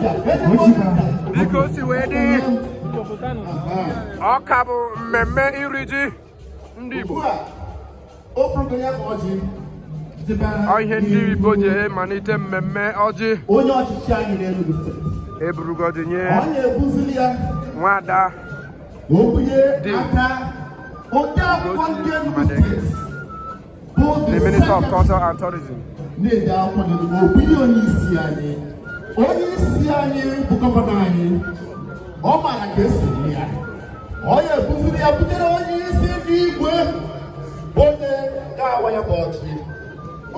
Because you ready? Ọkabụ mmemme iri ji ndị Igbo. Ọ ihe ndị Igbo ji malite mmemme ọjị. Onye ọchịchị anyị n'Enugu steeti. Eburugodu nye Ọ na-ebuzili ya nwada obunye aka onye akwụkwọ ndị Enugu steeti. The Minister of Culture and Tourism. Na-ede akwụkwọ n'Enugu obunye onye isi anyị. Onye isi anyị bụ gọvanọ anyị. Ọ maara ka esi eme ya. Ọ na-ebuzili ya butere onye isi ndị Igwe. Onye ga-awa ya bụ ọchị.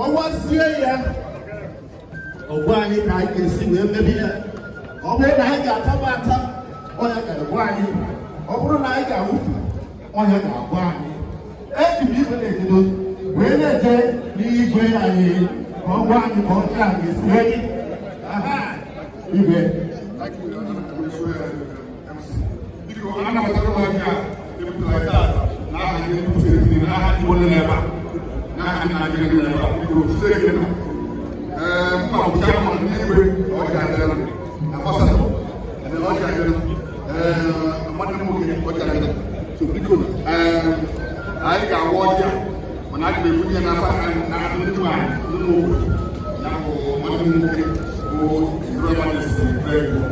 Ọwazie ya. Ọgwa anyị ka anyị ga-esi wee mebi ya. Ọ bụrụ na anyị ga-ataba ata, ọnya ga-agwa anyị. Ọ bụrụ na anyị ga-awụfu, ọnya ga-agwa anyị. Eji m igwe na-ejido wee na-eje n'igwe anyị ka ọ gwa anyị ka ọcha a ga-esi wee gị. Igwe. Biko, ana m atara ụmụaka a epụtara taa n'aha ndị mpụtara ekiri n'aha ndị nwere n'ebe a. N'aha ndị na-adịghị n'ebe a. Biko, site ekele na. Mma ọbụcha ma ndị igwe ọja adịla. Ambassador, and the Lord Jagger, Madam Jagger. So, because I got water when I did put in a fire and I didn't do it. Now, Madam who everybody is very good.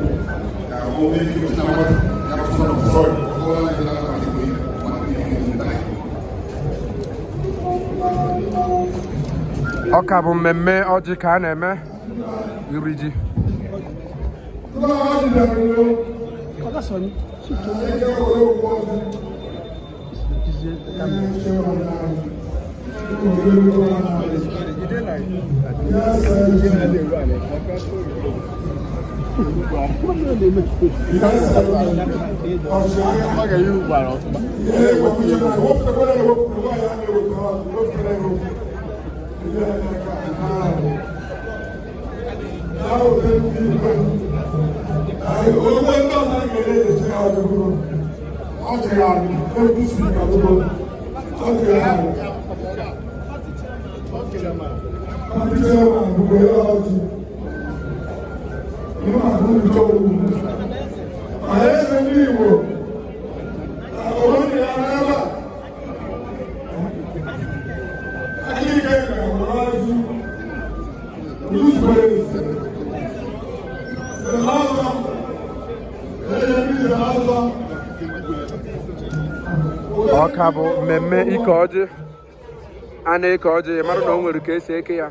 All the people now, that's sort of sorry. All the Ọkabụ mmemme ọjị ka a na-eme iri ji. Ọkabụ mmemme ike ọjị a na-eke ọjị mara na o nwere ka esi eke ya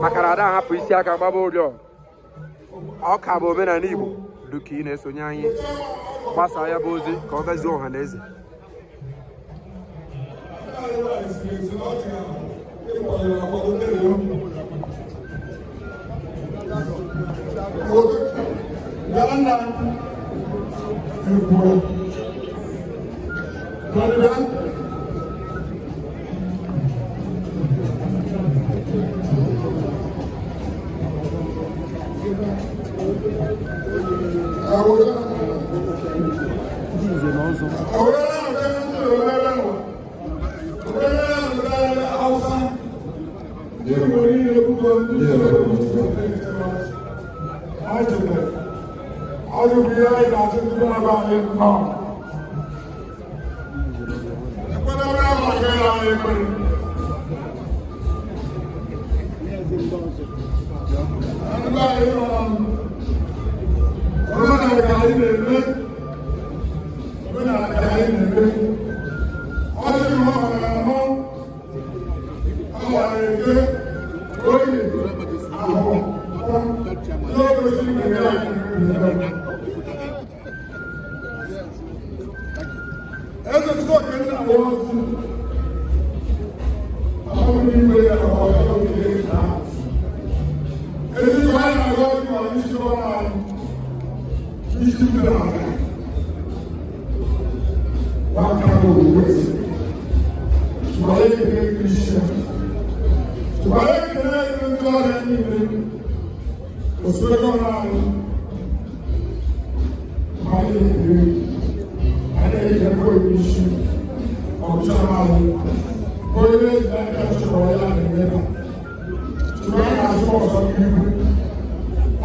maka na ada ahapụ isi aka gbaba ụrịọ. Ọkabụ omenala Igbo duka ị na-esonye anyị gbasaa ya bụ ozi ka ọ gazie ọha na eze.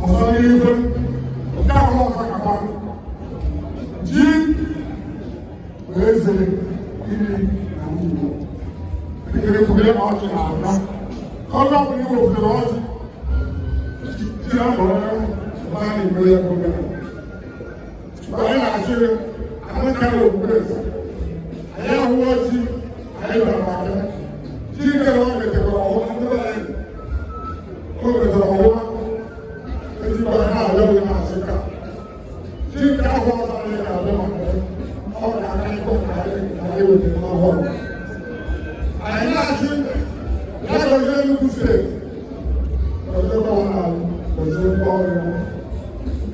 ọzọ n'ihu nke ahụ ọzọ kakwa ji eze iri na Igbo dịkere kwere ọjị na abịa ọjọ bụ iwe ofere ọjị ji na nọrọ naanị mere ya oge anyị na-achịrị amụkarị obodo eze anyị ahụ ọjị anyị bara abịa ji kere ọ metere ọwụwa ndị anyị o metere ọwụwa ezigbo anyị na-arịọ na asịka ji nke ahụ ọzọ anyị ga-abịa maka ọ ga-aka ịkọ ka anyị wetara n'ọhụrụ anyị na-achị ya gọzie Enugu steeti gọzie gọvanọ anyị gọzie ndị ọrụ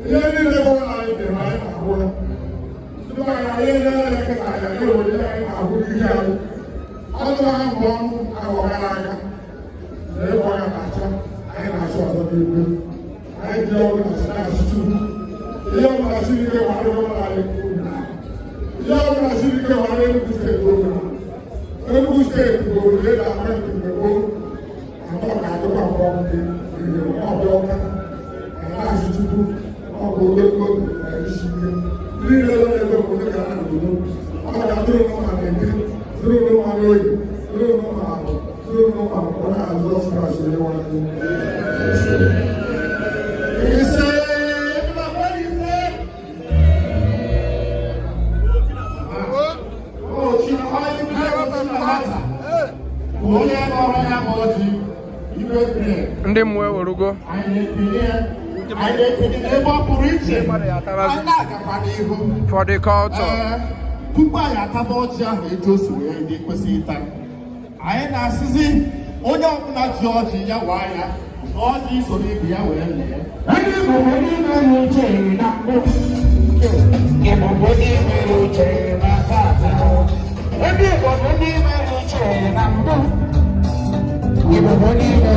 ihe niile gọvanọ anyị dere anyị na-ahụ ya ndị maka anyị na-ele kịta ya ewere anyị na-ahụ ihe anyị ọnụ ha mbụ ọnụ ahụ gara aga na ịkpọ ya na-acha anyị na-achụ ọzọ n'igwe anyị ji ọrụ na-asị Chukwu ihe ọbụla siri ike gwara gọvanọ anyị ihe ọbụla siri ike gwara Enugu steeti oge Enugu steeti bụ obodo e ga-akpa nke mgbe gboo atọ ga-adịkwa mgbe ọbụdị ọbịa ụka na na-asị Chukwu ọ bụ ogologo na isi ike niile nọ n'ebe obodo ga na obodo ọ ga-adịrị n'ụma na-eke dịrị n'ụma n'oyi dịrị n'ụma ahụ dịrị n'ụma akwụkwọ na azụ ọsọ asịrị nwa ise onye kọrọ ya ma ọjị ibe bire ndị mmụọ ewerugo anyị na-ekele ebe ọ pụrụ iche anyị na-agakwa n'ihu for the culture. Tupu anyị ataba ọjị ahụ etu o si wee dị kwesịrị ịta anyị na-asịzi onye ọbụla ji ọjị ya waa ya ọjị soro ibe ya wee lee Ndị Igbo niile n'uche na mbụ Igbo niile n'uche na tata Ndị Igbo niile n'uche na mbụ Igbo niile